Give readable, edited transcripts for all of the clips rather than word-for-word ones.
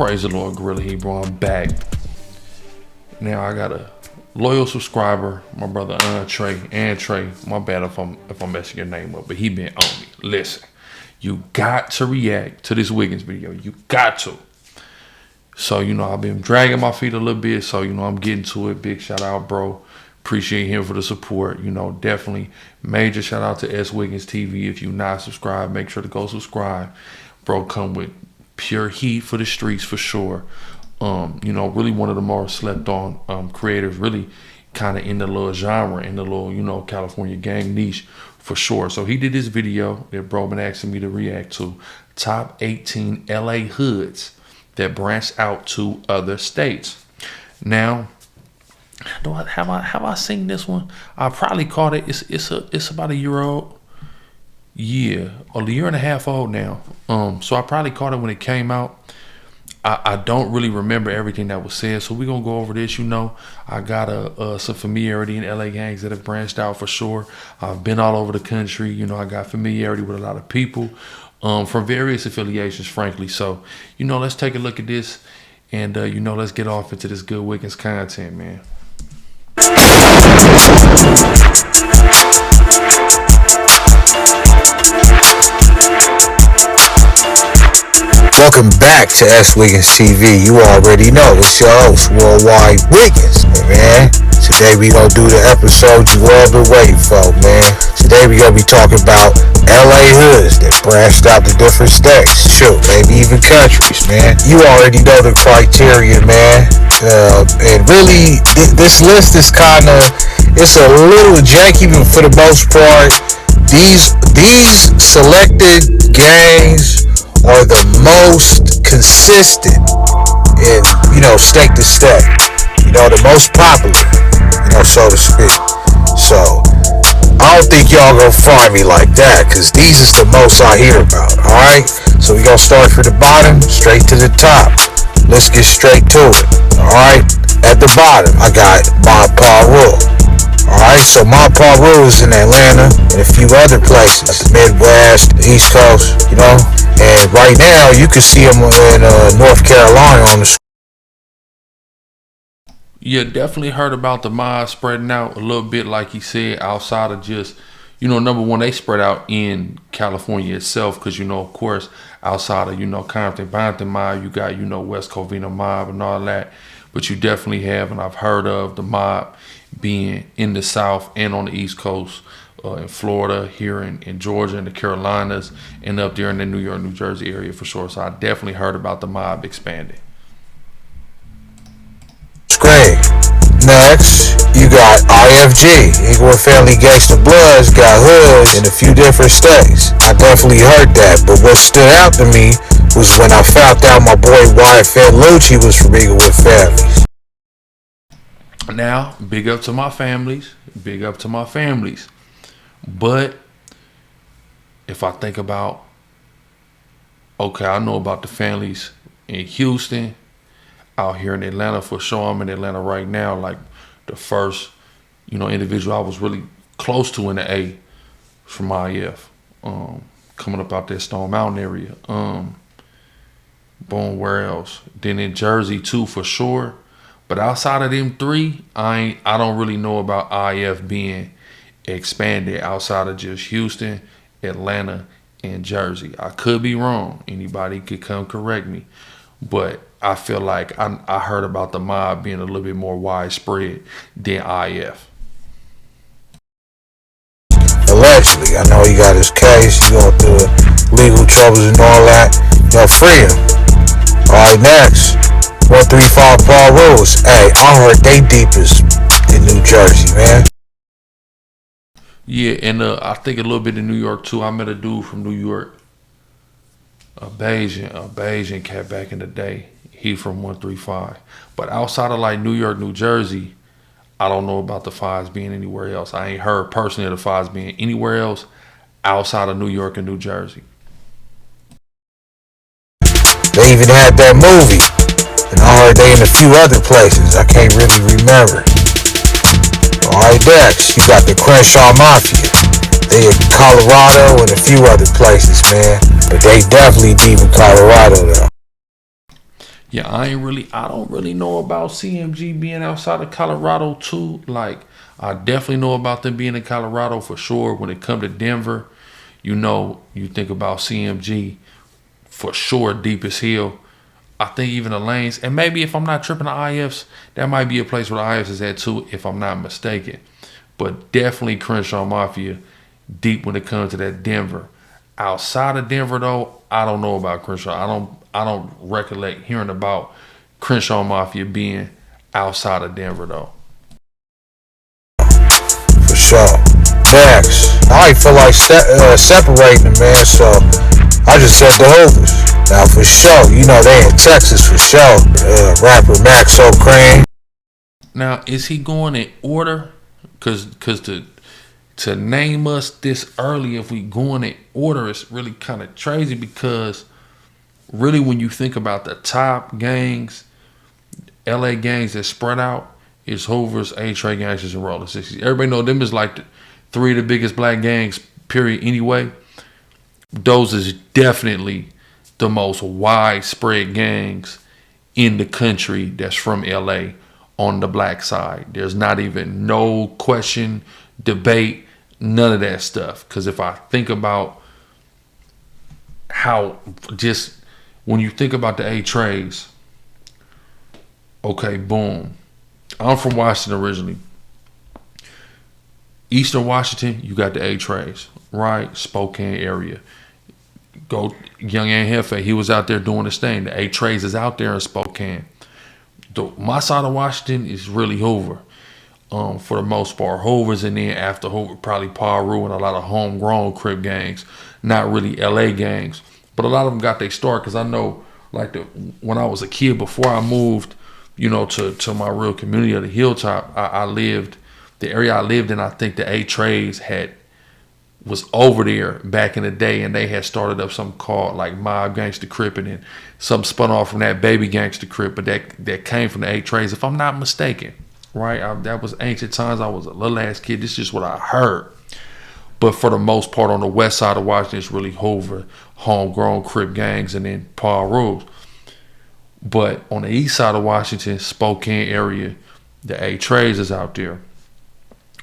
Praise the Lord, GRLA Hebrew. I'm back. Now I got a loyal subscriber, my brother Trey. My bad if I'm messing your name up, but he been on me. Listen, you got to react to this Wiggins video. You got to. So, I've been dragging my feet a little bit. So, I'm getting to it. Big shout out, bro. Appreciate him for the support. Definitely major shout out to S Wiggins TV. If you're not subscribed, make sure to go subscribe. Bro, come with pure heat for the streets for sure. Really one of the more slept on creators, really kind of in the little genre, in the little, California gang niche for sure. So he did this video that bro been asking me to react to. Top 18 LA hoods that branch out to other states. Now, have I seen this one? I probably caught it. It's about a year old. Yeah, or a year and a half old now. So I probably caught it when it came out. I don't really remember everything that was said, so we're gonna go over this. I got some familiarity in LA gangs that have branched out for sure. I've been all over the country. I got familiarity with a lot of people from various affiliations, frankly. So, let's take a look at this, and let's get off into this good Wiggins content, man. Welcome back to S Wiggins TV. You already know it's your host, Worldwide Wiggins, man. Today we gonna do the episode you all been waiting for, man. Today we gonna be talking about LA hoods that branched out to different states, shoot, maybe even countries, man. You already know the criteria, man. And really, this list is it's a little janky, but for the most part, these selected gangs are the most consistent in, state to state. The most popular, so to speak. So, I don't think y'all gonna find me like that, because these is the most I hear about, alright? So we gonna start from the bottom, straight to the top. Let's get straight to it, alright? At the bottom, I got Mob Pa Rule. Alright, so Mob Pa Rule is in Atlanta and a few other places, like the Midwest, the East Coast, And right now, you can see him in North Carolina on the screen. Yeah, definitely heard about the mob spreading out a little bit, like he said, outside of just, number one, they spread out in California itself, because, of course, outside of, Compton mob, you got, West Covina mob and all that. But you definitely have, and I've heard of the mob being in the South and on the East Coast, in Florida, here in Georgia, in the Carolinas, and up there in the New York, New Jersey area for sure. So I definitely heard about the mob expanding. Screen. Next, you got IFG. Equal Family Gangsta Bloods got hoods in a few different states. I definitely heard that, but what stood out to me was when I found out my boy YFN Lucci was from Inglewood families. Now, big up to my families. Big up to my families. But if I think about, okay, I know about the families in Houston, out here in Atlanta for sure. I'm in Atlanta right now. Like the first, individual I was really close to in the A from IF, coming up out that Stone Mountain area. Boom, where else? Then in Jersey too, for sure. But outside of them three, I don't really know about IF being expanded outside of just Houston, Atlanta, and Jersey. I could be wrong. Anybody could come correct me. But I feel like I heard about the mob being a little bit more widespread than IF. Allegedly. I know he got his case. He going through legal troubles and all that. Free him. Alright, next. 135 Paul Rules. Hey, I heard they deepest in New Jersey, man. Yeah, and I think a little bit in New York too. I met a dude from New York, a Bayesian cat back in the day. He from 135. But outside of like New York, New Jersey, I don't know about the fives being anywhere else. I ain't heard personally of the fives being anywhere else outside of New York and New Jersey. They even had that movie, and I heard they in a few other places. I can't really remember. Alright, next, you got the Crenshaw Mafia. They in Colorado and a few other places, man. But they definitely deep in Colorado, though. Yeah, I don't really know about CMG being outside of Colorado too. Like, I definitely know about them being in Colorado for sure. When it come to Denver, you think about CMG for sure, deep as hell. I think even the lanes, and maybe if I'm not tripping the IFs, that might be a place where the IFs is at too, if I'm not mistaken. But definitely Crenshaw Mafia deep when it comes to that Denver. Outside of Denver though, I don't know about Crenshaw. I don't recollect hearing about Crenshaw Mafia being outside of Denver though. For sure. Next, I ain't feel like separating them, man, so I just said the Hoovers. Now for sure, they in Texas for sure. Rapper Max O'Crane. Now, is he going in order? Cause to name us this early, if we going in order, it's really kind of crazy because really when you think about the top gangs, LA gangs that spread out, is Hoovers, A-Tray Gangsters, and Rollin 60s. Everybody know them is like the three of the biggest black gangs, period, anyway. Those is definitely the most widespread gangs in the country that's from LA on the black side. There's not even no question, debate, none of that stuff. Because if I think about how just when you think about the A-Trays, okay, boom. I'm from Washington originally. Eastern Washington, you got the A-Trays, right? Spokane area. Go Young and Hefe, he was out there doing his thing. The A-Trays is out there in Spokane. My side of Washington is really Hoover. For the most part, Hoovers, and then after Hoover, probably Paru and a lot of homegrown Crip gangs, not really LA gangs, but a lot of them got their start. Because I know, like when I was a kid, before I moved, to my real community of the Hilltop, the area I lived in, I think the A-Trays was over there back in the day, and they had started up something called like Mob Gangsta Crip, and then something spun off from that Baby Gangsta Crip, but that came from the A-Trays, if I'm not mistaken, right? That was ancient times. I was a little ass kid. This is just what I heard. But for the most part, on the west side of Washington, it's really Hoover, homegrown Crip gangs, and then Paul. But on the east side of Washington, Spokane area, the A-Trays is out there,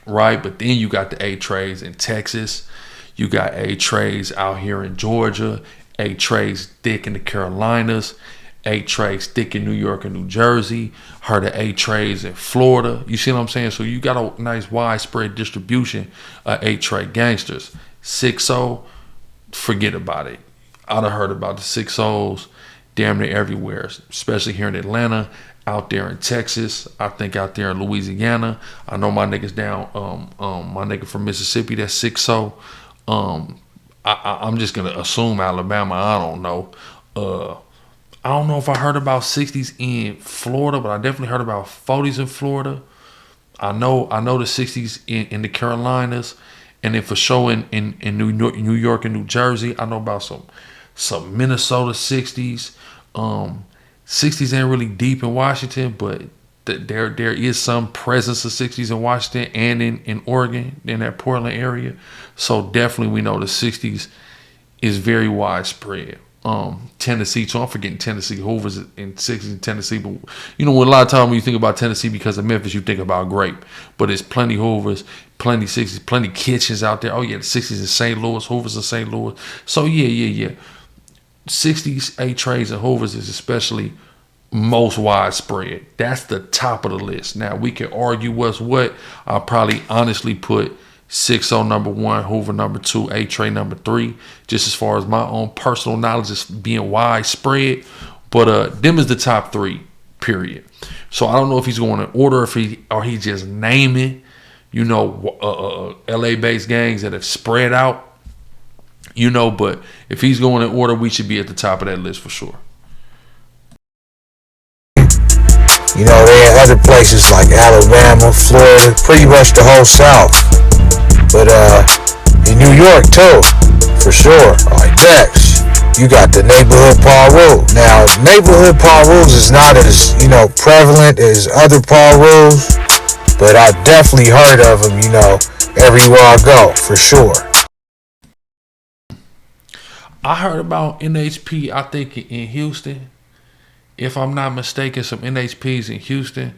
right? But then you got the A-Trays in Texas. You got A-Trays out here in Georgia. A-Trays thick in the Carolinas. A-Trays thick in New York and New Jersey. Heard of A-Trays in Florida. You see what I'm saying? So you got a nice widespread distribution of A-Tray gangsters. 6-0, forget about it. I'd have heard about the 6-0s damn near everywhere, especially here in Atlanta, out there in Texas, I think out there in Louisiana. I know my niggas down, my nigga from Mississippi, that's 6-0. I'm just gonna assume Alabama. I don't know. I don't know if I heard about 60s in Florida, but I definitely heard about 40s in Florida. I know the 60s in the Carolinas, and then for sure in New York and New Jersey. I know about some Minnesota 60s. 60s ain't really deep in Washington, but there is some presence of 60s in Washington and in Oregon, in that Portland area. So definitely we know the 60s is very widespread. Tennessee too. I'm forgetting Tennessee. Hoovers in 60s in Tennessee, but when a lot of time when you think about Tennessee because of Memphis, you think about Grape. But it's plenty Hoovers, plenty 60s, plenty Kitchens out there. Oh yeah, the 60s in St. Louis, Hoovers in St. Louis. So yeah. 60s A-Trays and Hoovers is especially most widespread. That's the top of the list. Now we can argue what's what. I'll probably honestly put 6-0 number 1, Hoover number 2, A-Tray number 3, just as far as my own personal knowledge is being widespread. But them is the top 3, period. So I don't know if he's going in order, or he just naming, LA-based gangs that have spread out. But if he's going in order, we should be at the top of that list for sure. They in other places like Alabama, Florida, pretty much the whole South. But in New York too, for sure. Like Tex, you got the neighborhood Paul Rules. Now, neighborhood Paul Rules is not as prevalent as other Paul Rules, but I definitely heard of them. Everywhere I go, for sure. I heard about NHP, I think in Houston, if I'm not mistaken, some NHPs in Houston.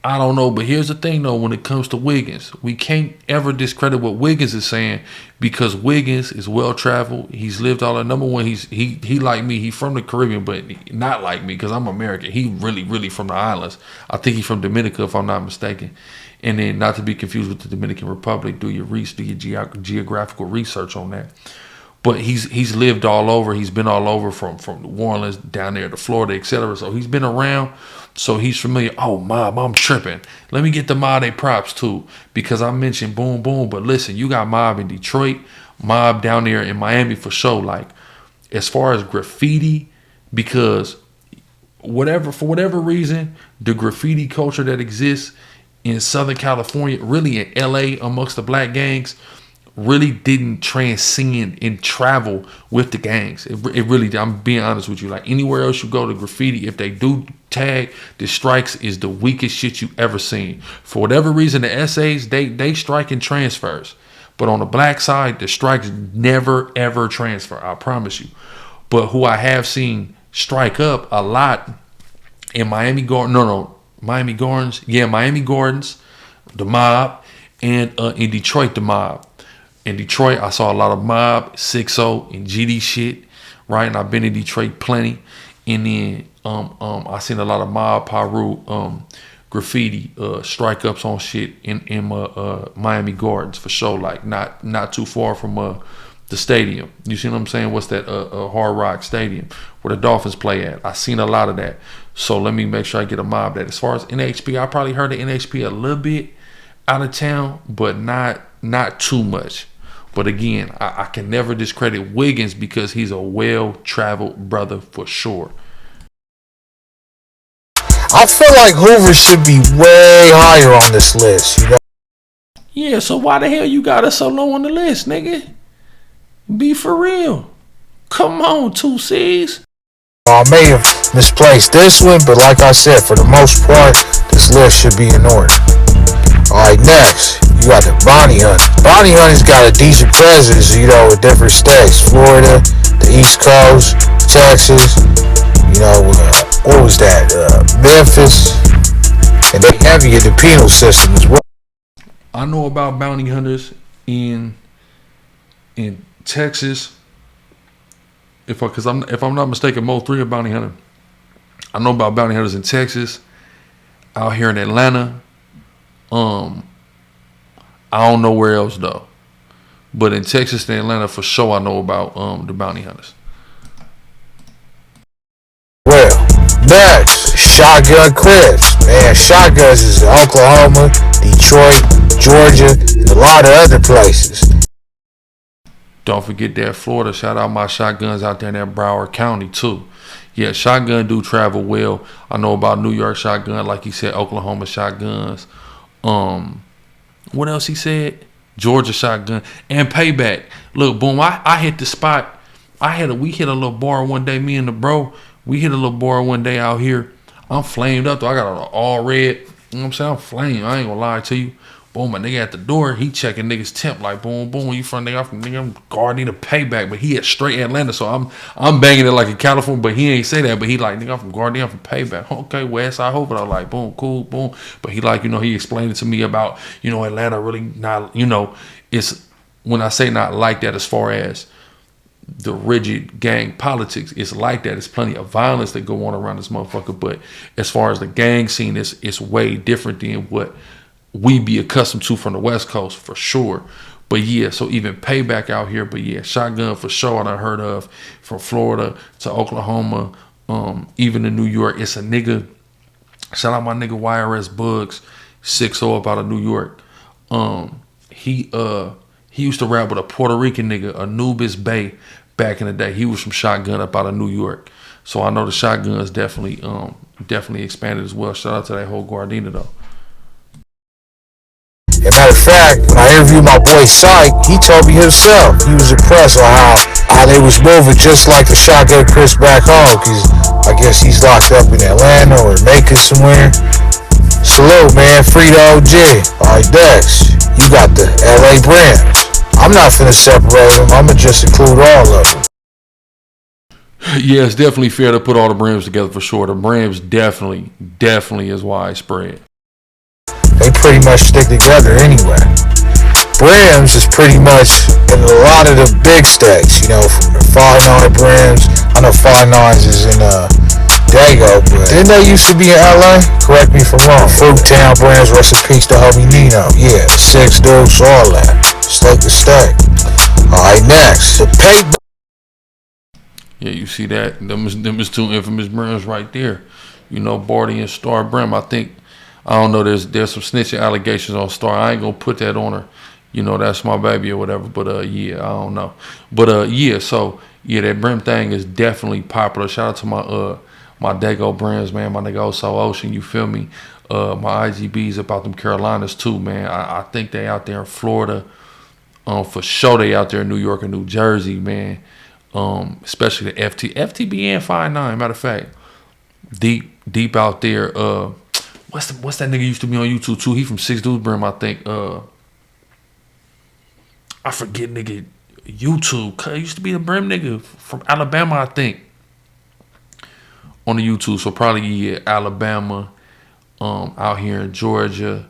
I don't know, but here's the thing though, when it comes to Wiggins, we can't ever discredit what Wiggins is saying, because Wiggins is well traveled. He's lived all that. Number one, he like me, he's from the Caribbean, but not like me, because I'm American. He really from the islands. I think he's from Dominica, if I'm not mistaken. And then, not to be confused with the Dominican Republic, do your geographical research on that. But he's lived all over. He's been all over from New Orleans down there to Florida, etc. So he's been around. So he's familiar. Oh, Mob, I'm tripping. Let me get the Mob they props too, because I mentioned Boom Boom. But listen, you got Mob in Detroit, Mob down there in Miami for sure. Like, as far as graffiti, because for whatever reason, the graffiti culture that exists in Southern California, really in LA amongst the black gangs, really didn't transcend and travel with the gangs. It really, I'm being honest with you. Like, anywhere else you go to graffiti, if they do tag, the strikes is the weakest shit you ever seen. For whatever reason, the essays, they strike in transfers. But on the black side, the strikes never ever transfer. I promise you. But who I have seen strike up a lot in Miami Gardens, the Mob, and in Detroit, the Mob. In Detroit, I saw a lot of Mob, 6-0, and GD shit, right? And I've been in Detroit plenty. And then I seen a lot of Mob, Paru, graffiti, strike ups on shit in Miami Gardens for sure. Like, not too far from the stadium. You see what I'm saying? What's that? Hard Rock Stadium where the Dolphins play at. I seen a lot of that. So let me make sure I get a Mob that. As far as NHP, I probably heard of NHP a little bit out of town, but not too much. But again, I can never discredit Wiggins, because he's a well-traveled brother for sure. I feel like Hoovers should be way higher on this list, you know? Yeah, so why the hell you got us so low on the list, nigga? Be for real. Come on, 2 C's. I may have misplaced this one, but like I said, for the most part, this list should be in order. Alright, next, you got the Bounty Hunter. Bounty Hunter's got a decent presence, you know, in different states. Florida, the East Coast, Texas, you know, what was that? Memphis. And they heavy in the penal system as well. I know about bounty hunters in Texas. If I'm not mistaken, Mo 3 are bounty hunter. I know about bounty hunters in Texas, out here in Atlanta. I don't know where else though, but in Texas and Atlanta for sure I know about the bounty hunters. Well, next, Shotgun Crips. Man, Shotguns is in Oklahoma, Detroit, Georgia, and a lot of other places. Don't forget that Florida. Shout out my Shotguns out there in that Broward County too. Yeah, Shotgun do travel well. I know about New York Shotgun, like he said, Oklahoma Shotguns. What else he said? Georgia Shotgun and Payback. Look, boom, I hit the spot. We hit a little bar one day, me and the bro. We hit a little bar one day out here. I'm flamed up though. I got an all red. You know what I'm saying? I'm flamed. I ain't gonna lie to you. Boom, my nigga at the door, he checking niggas temp like boom, you from nigga, I'm guarding a Payback, but he at straight Atlanta, so I'm banging it like in California, but he ain't say that, but he like, nigga, I'm from Guardian, I'm from Payback. Okay, West Side Hope, I like, boom, cool, boom. But he like, you know, he explained it to me about, you know, Atlanta really not, you know, it's, when I say not like that as far as the rigid gang politics, it's like that. It's plenty of violence that go on around this motherfucker, but as far as the gang scene, it's way different than what we be accustomed to from the West Coast for sure. But yeah, so even Payback out here, but yeah, Shotgun for sure I done heard of, from Florida to Oklahoma, even in New York. It's a nigga, shout out my nigga YRS Bugs, 6-0 up out of New York. He used to rap with a Puerto Rican nigga, Anubis Bay, back in the day. He was from Shotgun up out of New York. So I know the Shotguns definitely expanded as well. Shout out to that whole Gardena though. As a matter of fact, when I interviewed my boy Syke, he told me himself he was impressed on how they was moving just like the Shotgun Crips back home, because I guess he's locked up in Atlanta or Macon somewhere. Salute, man. Free the OG. Alright, next, you got the LA Brims. I'm not finna separate them. I'ma just include all of them. Yeah, it's definitely fair to put all the Brims together for sure. The Brims definitely is widespread. They pretty much stick together anyway. Brims is pretty much in a lot of the big states, you know, from the 5-9 Brims. I know 5-9s is in Dago, but didn't they used to be in LA? Correct me if I'm wrong. Fruittown Brims, rest in peace to homie Nino. Yeah, 6 Dukes, all that. State to state. Alright, next. The payback. Yeah, you see that? Them is two infamous Brims right there. You know, Barty and Star Brim. I don't know, there's some snitching allegations on Star. I ain't gonna put that on her. You know, that's my baby or whatever. But yeah, I don't know. But yeah, so yeah, that Brim thing is definitely popular. Shout out to my Dago Brims, man, my nigga Oso Ocean, you feel me? My IGBs about them Carolinas too, man. I think they out there in Florida. For sure they out there in New York and New Jersey, man. Especially the FTB and 5-9. Matter of fact, deep out there. What's that nigga used to be on YouTube too? He from 6 Dudes Brim, I think. I forget nigga YouTube. Cause used to be the Brim nigga from Alabama, I think. On the YouTube, so probably yeah, Alabama, out here in Georgia,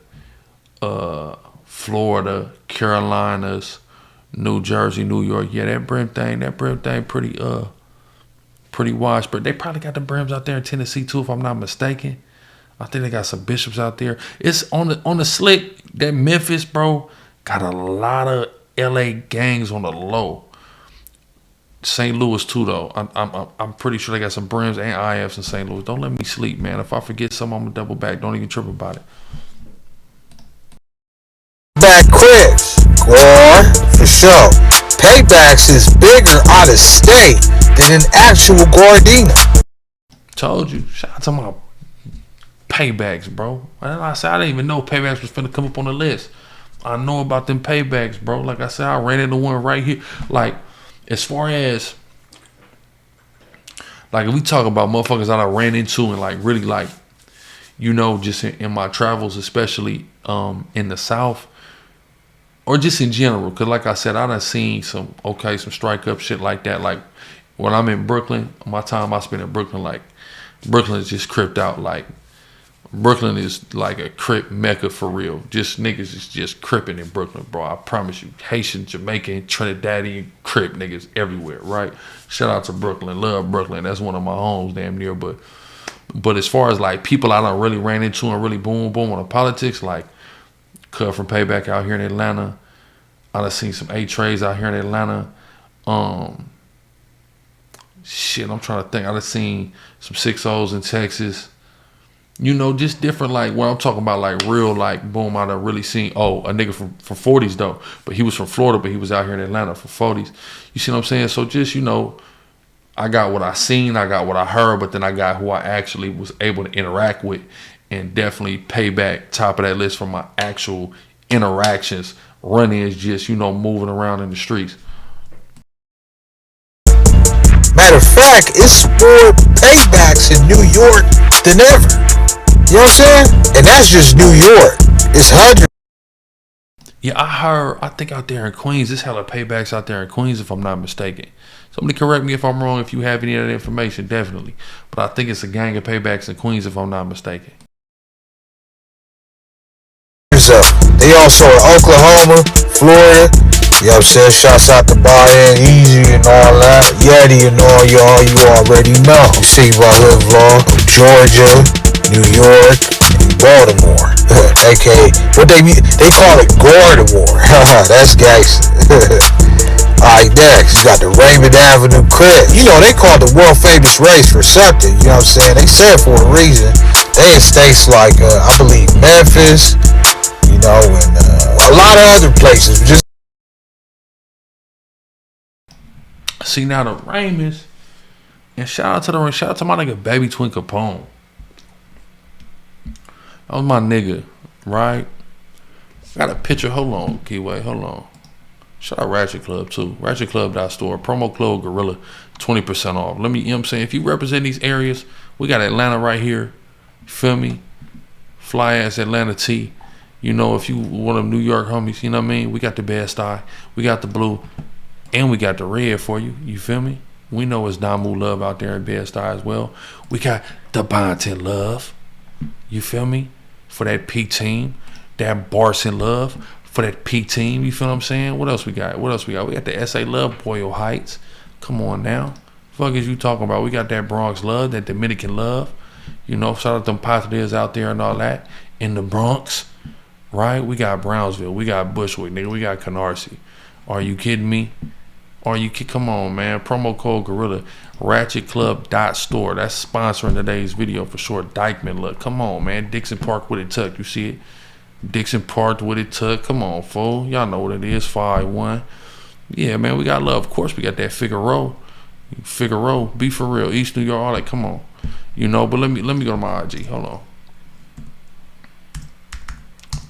Florida, Carolinas, New Jersey, New York. Yeah, that Brim thing pretty widespread. They probably got the Brims out there in Tennessee too, if I'm not mistaken. I think they got some bishops out there. It's on the slick. That Memphis, bro, got a lot of LA gangs on the low. St. Louis too, though. I'm pretty sure they got some Brims and IFs in St. Louis. Don't let me sleep, man. If I forget something, I'm gonna double back. Don't even trip about it. Back Crips, or for sure. Paybacks is bigger out of state than an actual Gardena. Told you. Shout out to my Paybacks, bro. And I said I didn't even know Paybacks was finna come up on the list. I know about them Paybacks, bro. Like I said, I ran into one right here. Like, as far as like if we talk about motherfuckers that I ran into and like really like, you know, just in my travels, especially in the South, or just in general, because like I said, I done seen some strike up shit like that. Like when I'm in Brooklyn, my time I spend in Brooklyn, like Brooklyn is just cripped out. Like Brooklyn is like a Crip mecca for real. Just niggas is just cripping in Brooklyn, bro. I promise you. Haitian, Jamaican, Trinidadian, Crip niggas everywhere, right? Shout out to Brooklyn. Love Brooklyn. That's one of my homes damn near. But as far as like people I done really ran into and really boom on the politics, like cut from Payback out here in Atlanta. I done seen some A-Trays out here in Atlanta. Shit, I'm trying to think. I done seen some 6-0s in Texas. You know, just different, like, when I'm talking about, like, real, like, boom, I done really seen, a nigga from 40s, though. But he was from Florida, but he was out here in Atlanta for 40s. You see what I'm saying? So just, you know, I got what I seen, I got what I heard, but then I got who I actually was able to interact with, and definitely Payback, top of that list for my actual interactions, run-ins, just, you know, moving around in the streets. Matter of fact, it's more paybacks in New York than ever. You know what I'm saying? And that's just New York. It's hundreds. Yeah, I think out there in Queens, there's hella paybacks out there in Queens, if I'm not mistaken. Somebody correct me if I'm wrong, if you have any of that information, definitely. But I think it's a gang of paybacks in Queens, if I'm not mistaken. They also in Oklahoma, Florida. You know what I'm saying? Shouts out to Brian, Easy and all that. Yeti and all y'all, you already know. You see my hood vlog of Georgia, New York, and Baltimore. AKA, what they call it Gardemore. That's gangsta. Alright, next, you got the Raymond Avenue Crip. You know, they call it the world famous race for something. You know what I'm saying? They say it for a reason. They in states like, I believe, Memphis, you know, and a lot of other places. Just see now the Raymonds, and shout out to my nigga Baby Twin Capone. That was my nigga, right? Got a picture. Hold on, Keyway. Hold on. Shout out Ratchet Club too. RatchetClub.store. Promo code GRLA 20% off. Let me, you know what I'm saying? If you represent these areas, we got Atlanta right here. You feel me? Fly ass Atlanta T. You know, if you one of them New York homies, you know what I mean? We got the Best Eye. We got the blue. And we got the red for you. You feel me? We know it's Damu Love out there in Bed-Stuy as well. We got Devontae Love. You feel me? For that P team. That Barson Love for that P team. You feel what I'm saying? What else we got? We got the SA Love, Boyle Heights. Come on now. Fuck is you talking about? We got that Bronx Love, that Dominican Love. You know, shout out them positives out there and all that. In the Bronx, right? We got Brownsville. We got Bushwick, nigga. We got Canarsie. Are you kidding me? Come on, man. Promo code GRLA, ratchetclub.store. That's sponsoring today's video for sure. Dykeman, look. Come on, man. Dixon Park with it tucked. You see it? Dixon Park with it tucked. Come on, fool. Y'all know what it is. 5-1. Yeah, man. We got love. Of course, we got that Figaro. Be for real. East New York, all that. Come on. You know, but let me go to my IG. Hold on.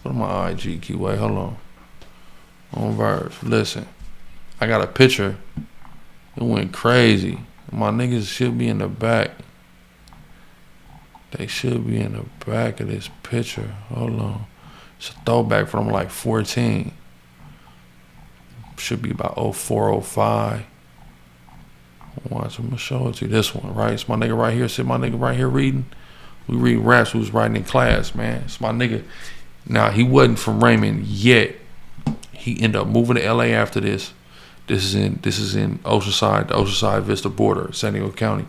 Go to my IG, Keyway. Hold on. On Verve. Listen. I got a picture. It went crazy. My niggas should be in the back. They should be in the back of this picture. Hold on. It's a throwback from like 14. Should be about 04, 05. Watch, I'm gonna show it to you. This one, right? It's my nigga right here. See my nigga right here reading? We read raps who's writing in class, man. It's my nigga. Now, he wasn't from Raymond yet. He ended up moving to LA after this. This is in Oceanside, the Oceanside Vista border, San Diego County.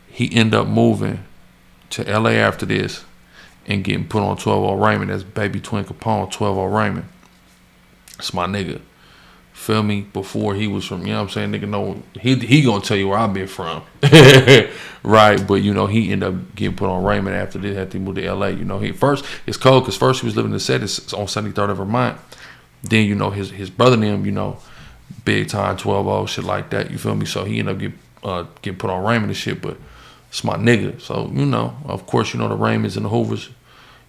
He ended up moving to LA after this and getting put on 12-0 Raymond. That's baby twin Capone, 12-0 Raymond. It's my nigga. Feel me? Before he was from, you know what I'm saying? Nigga, no, he gonna tell you where I've been from. Right? But, you know, he ended up getting put on Raymond after this, after he moved to LA. You know, it's cold because first he was living in the set, it's on 73rd of Vermont. Then, you know, his brother and him, you know, big time 12-0, shit like that. You feel me? So he ended up getting put on Raymond and shit, but it's my nigga. So, you know, of course, you know, the Raymonds and the Hoovers,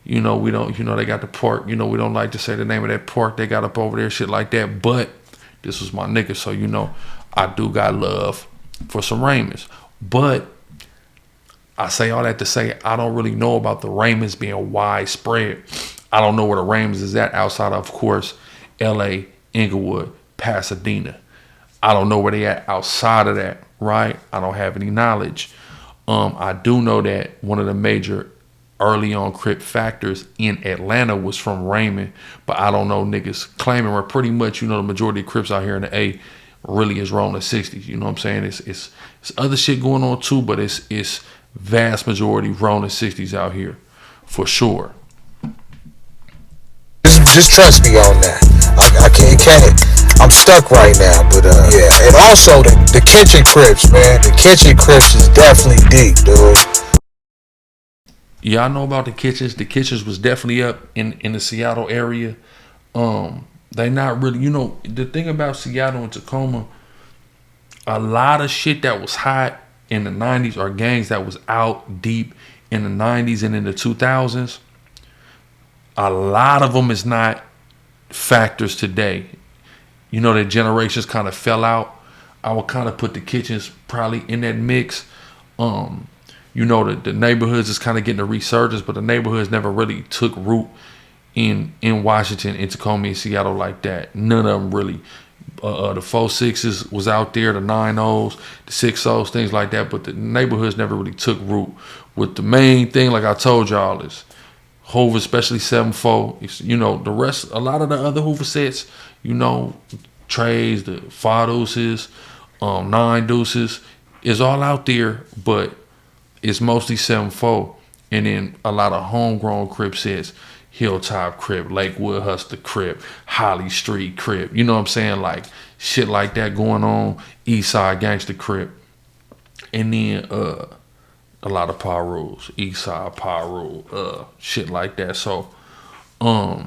you know, we don't, you know, they got the park. You know, we don't like to say the name of that park they got up over there, shit like that. But this was my nigga. So, you know, I do got love for some Raymonds. But I say all that to say I don't really know about the Raymonds being widespread. I don't know where the Raymonds is at outside of course, LA, Inglewood, Pasadena. I don't know where they at outside of that, right? I don't have any knowledge. I do know that one of the major early on Crip factors in Atlanta was from Raymond, but I don't know niggas claiming where pretty much, you know, the majority of Crips out here in the A really is rolling 60s. You know what I'm saying? It's other shit going on too, but it's vast majority rolling 60s out here for sure. Just trust me on that. I can't. I'm stuck right now, but yeah. And also the Kitchen Crips, man. The Kitchen Crips is definitely deep, dude. Yeah, I know about the Kitchens. The Kitchens was definitely up in the Seattle area. They not really, you know, the thing about Seattle and Tacoma, a lot of shit that was hot in the 90s or gangs that was out deep in the 90s and in the 2000s. A lot of them is not factors today. You know, the generations kind of fell out. I would kind of put the Kitchens probably in that mix. You know, the neighborhoods is kind of getting a resurgence, but the neighborhoods never really took root in Washington, in Tacoma, and Seattle like that. None of them really. The 4-6s was out there, the 9-0s, the 6-0s, things like that, but the neighborhoods never really took root. With the main thing, like I told y'all, is Hoover, especially 7-4. You know, the rest, a lot of the other Hoover sets, you know, trays, the 5 deuces, 9 deuces, is all out there, but it's mostly 7-4. And then a lot of homegrown Crip sets, Hilltop Crip, Lakewood Hustler Crip, Holly Street Crip. You know what I'm saying? Like shit like that going on. Eastside Gangster Crip. And then a lot of Power Rules. Eastside Power Rule. Shit like that. So a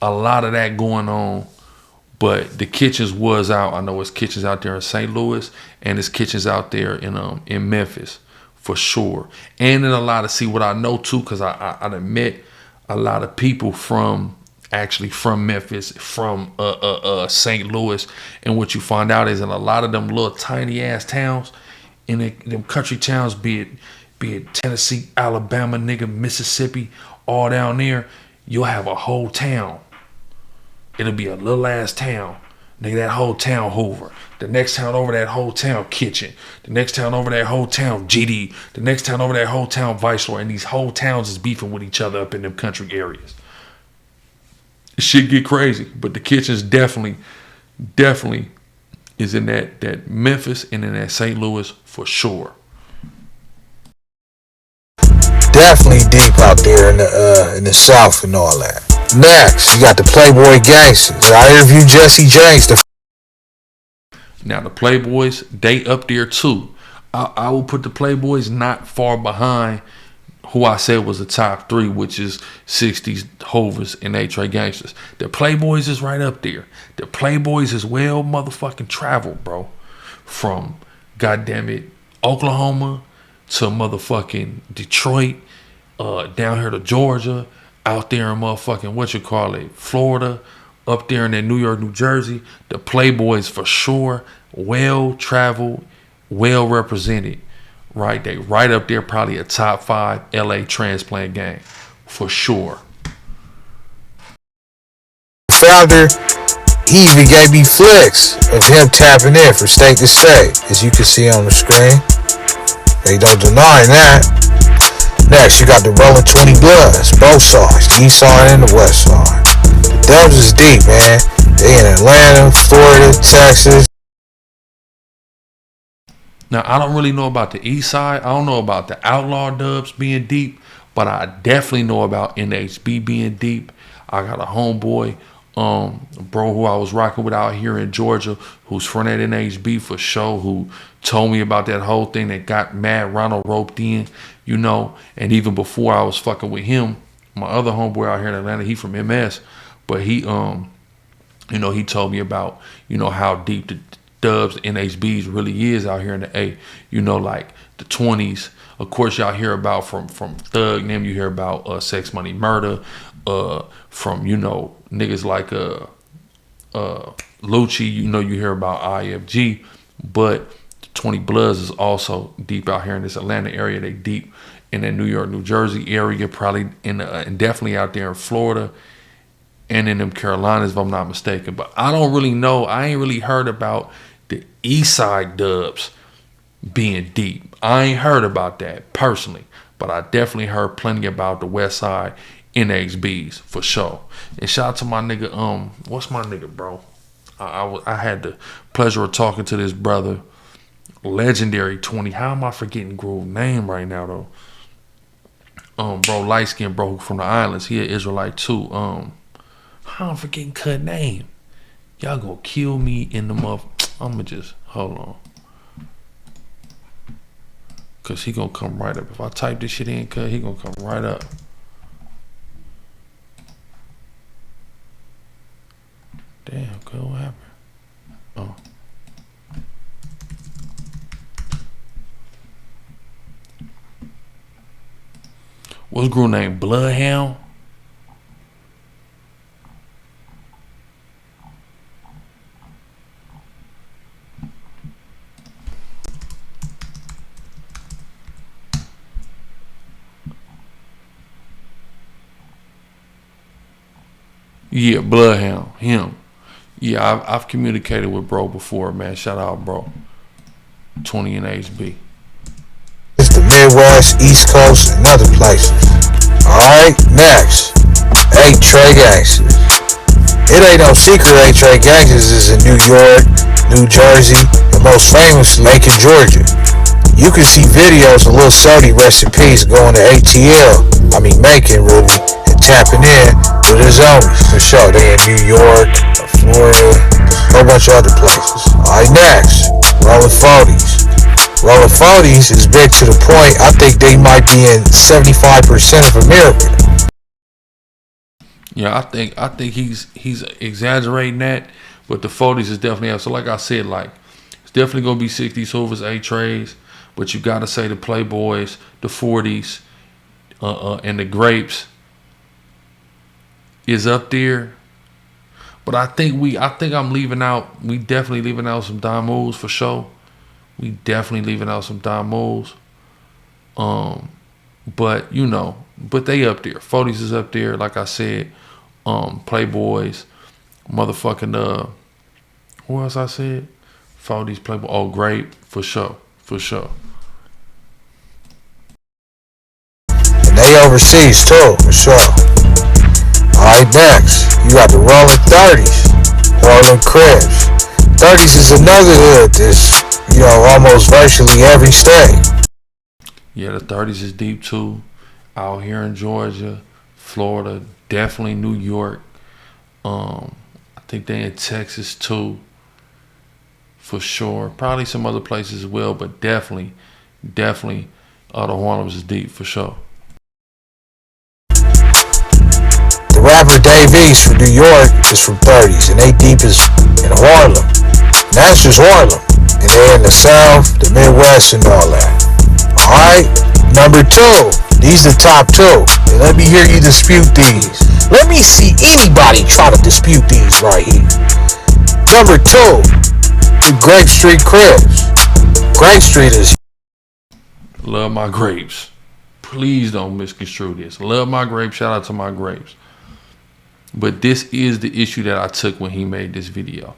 lot of that going on. But the Kitchens was out. I know it's Kitchens out there in St. Louis, and it's Kitchens out there in Memphis for sure. And then a lot of, see what I know too, because I done met a lot of people from Memphis, from St. Louis, and what you find out is in a lot of them little tiny ass towns, in them country towns, be it Tennessee, Alabama, nigga, Mississippi, all down there, you'll have a whole town. It'll be a little ass town. Nigga, that whole town Hoover. The next town over, that whole town Kitchen. The next town over, that whole town GD. The next town over, that whole town Viceroy. And these whole towns is beefing with each other up in them country areas. Shit get crazy. But the Kitchens definitely is in that Memphis and in that St. Louis for sure. Definitely deep out there in the South and all that. Next, you got the Playboy Gangsters. I interviewed Jesse James. Now the Playboys, they up there too. I will put the Playboys not far behind who I said was the top three, which is 60s Hoovers and A-Tray Gangsters. The Playboys is right up there. The Playboys is well motherfucking traveled, bro. From goddamn it, Oklahoma to motherfucking Detroit, down here to Georgia, out there in motherfucking Florida, up there in that New York, New Jersey. The Playboys for sure, well traveled, well represented. Right, they right up there, probably a top 5 LA transplant gang for sure. Founder, he even gave me flicks of him tapping in from state to state, as you can see on the screen. They don't deny that. Next, you got the Rollin 20 Bloods, both sides, the east side and the west side. The Dubs is deep, man. They in Atlanta, Florida, Texas. Now, I don't really know about the east side. I don't know about the Outlaw Dubs being deep, but I definitely know about NHB being deep. I got a homeboy, bro, who I was rocking with out here in Georgia, who's from that NHB for sure, who told me about that whole thing that got Mad Ronald roped in, you know. And even before I was fucking with him, my other homeboy out here in Atlanta, he from MS, but he, you know, he told me about, you know, how deep the Dubs, NHBs really is out here in the A. You know, like the 20s. Of course, y'all hear about from Thug, them you hear about Sex Money Murder, from, you know, niggas like Lucci, you know, you hear about IFG, but the 20 Bloods is also deep out here in this Atlanta area. They deep in the New York, New Jersey area, probably and definitely out there in Florida and in them Carolinas, if I'm not mistaken. But I don't really know. I ain't really heard about the East Side Dubs being deep. I ain't heard about that personally, but I definitely heard plenty about the West Side NXBs for sure. And shout out to my nigga, what's my nigga, bro? I had the pleasure of talking to this brother, legendary 20. How am I forgetting Groove name right now though? Bro, light skinned bro from the islands. He an Israelite too. How I'm forgetting cut name. Y'all gonna kill me in the month. I'ma just hold on. Cause he gonna come right up. If I type this shit in, cuz he gonna come right up. Damn, cuz what happened? Oh. What's girl name? Bloodhound? Yeah, Bloodhound, him. Yeah, I've communicated with bro before, man. Shout out, bro. 20 and HB. It's the Midwest, East Coast, and other places. Alright, next. A-Tray Gangsters. It ain't no secret A-Tray Gangsters is in New York, New Jersey, and most famously, Macon, Georgia. You can see videos of Lil Sody, rest in peace, going to ATL. I mean Macon, really, and tapping in with his homies. For sure, they in New York, Florida, a whole bunch of other places. Alright, next. Rollin 40s. Rollin 40s is big to the point, I think they might be in 75% of America. Yeah, I think he's exaggerating that, but the 40s is definitely up. So like I said, like it's definitely gonna be 60s Hoovers, A-Trays, but you gotta say the Playboys, the 40s, and the Grapes is up there. But I think I'm leaving out. We definitely leaving out some Don Moves for sure. We definitely leaving out some Don Moves. But you know, but they up there. 40s is up there, like I said. Playboys, motherfucking Who else I said? 40s Playboy. Oh, Grape, for sure. For sure. And they overseas too, for sure. Alright, next. You got the Rollin 30s. Rollin Crips. 30s is another hood that's, almost virtually every state. Yeah, the 30s is deep too. Out here in Georgia, Florida, definitely New York. I think they in Texas too. For sure. Probably some other places as well, but definitely, the Harlems is deep for sure. The rapper Dave East from New York is from 30s, and they deep is in Harlem. And that's just Harlem. And they're in the South, the Midwest, and all that. Alright, number 2. These the top 2. And let me hear you dispute these. Let me see anybody try to dispute these right here. Number 2, the Grape Street Crips. Grape Street is... Love my grapes. Please don't misconstrue this. Love my grapes. Shout out to my grapes. But this is the issue that I took when he made this video.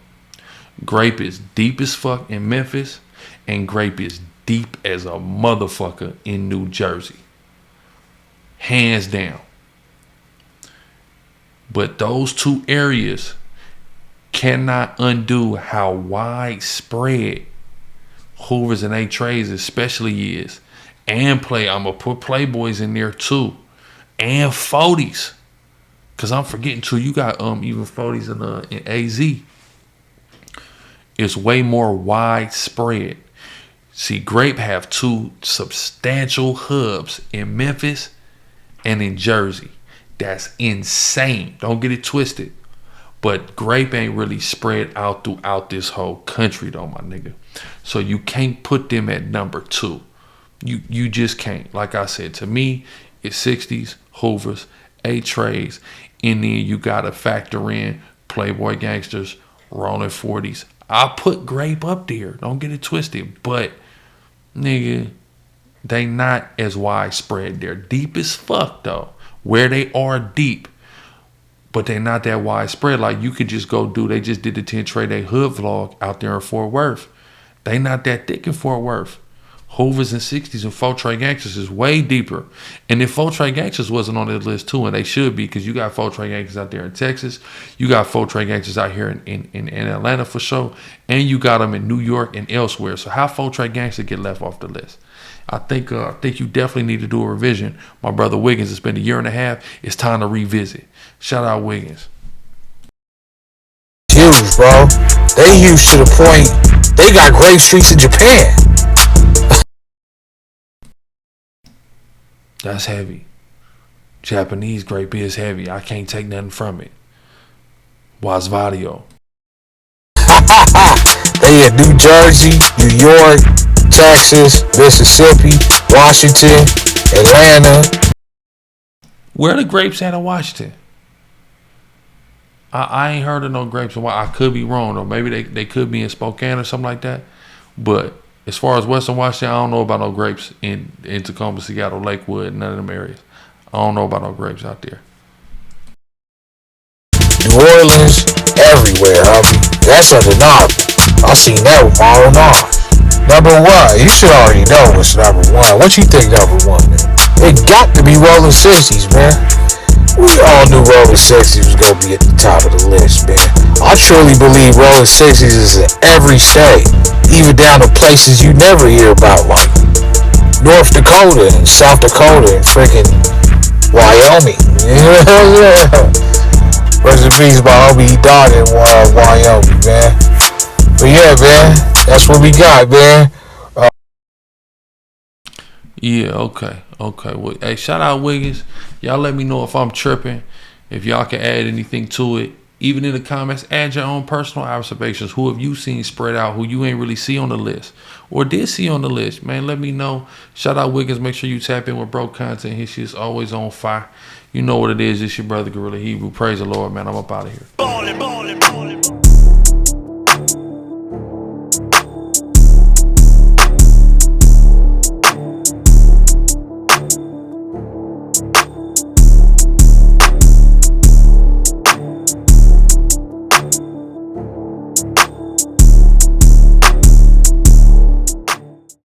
Grape is deep as fuck in Memphis, and Grape is deep as a motherfucker in New Jersey. Hands down. But those two areas cannot undo how widespread Hoovers and A-Trays especially is. And I'm going to put Playboys in there too. And 40s. Because I'm forgetting too, you got even 40s in AZ. It's way more widespread. See, Grape have 2 substantial hubs in Memphis and in Jersey. That's insane. Don't get it twisted. But Grape ain't really spread out throughout this whole country though, my nigga. So you can't put them at number 2. You just can't. Like I said, to me, it's 60s, Hoovers, A-Trays, and then you gotta factor in Playboy Gangsters, Rollin 40s. I put Grape up there. Don't get it twisted. But nigga, they not as widespread. They're deep as fuck though. Where they are deep, but they're not that widespread. Like you could just go they just did the 10 Trey Day hood vlog out there in Fort Worth. They not that thick in Fort Worth. Hoovers and 60s and 4 Trey Gangsters is way deeper. And if 4 Trey Gangsters wasn't on the list too, and they should be, because you got 4 Trey Gangsters out there in Texas, you got 4 Trey Gangsters out here in Atlanta for sure, and you got them in New York and elsewhere. So how 4 Trey Gangsters get left off the list? I think you definitely need to do a revision. My brother Wiggins, it's been a year and a half. It's time to revisit. Shout out Wiggins. Huge, bro. They huge to the point they got Grape Streets in Japan. That's heavy. Japanese grape is heavy. I can't take nothing from it. Wasvadio. They in New Jersey, New York, Texas, Mississippi, Washington, Atlanta. Where are the grapes at in Washington? I ain't heard of no grapes. I could be wrong though. Maybe they could be in Spokane or something like that. But as far as Western Washington, I don't know about no grapes in Tacoma, Seattle, Lakewood, none of them areas. I don't know about no grapes out there. New Orleans, everywhere, homie. That's undeniable. I seen that with my own eyes. Number 1, you should already know what's number 1. What you think number 1, man? It got to be Rollin 60s, man. We all knew Rollin 60s was gonna be at the top of the list, man. I truly believe Rollin 60s is in every state, even down to places you never hear about, like North Dakota and South Dakota and freaking Wyoming. Yeah. Rest in peace, my homie. He died in Wyoming, man. But yeah, man, that's what we got, man. Yeah, okay. Well, hey, shout out Wiggins. Y'all let me know if I'm tripping. If y'all can add anything to it. Even in the comments, add your own personal observations. Who have you seen spread out? Who you ain't really see on the list? Or did see on the list? Man, let me know. Shout out Wiggins. Make sure you tap in with bro content. His shit's always on fire. You know what it is. It's your brother GRLA Hebrew. Praise the Lord, man. I'm up out of here. Ballin'.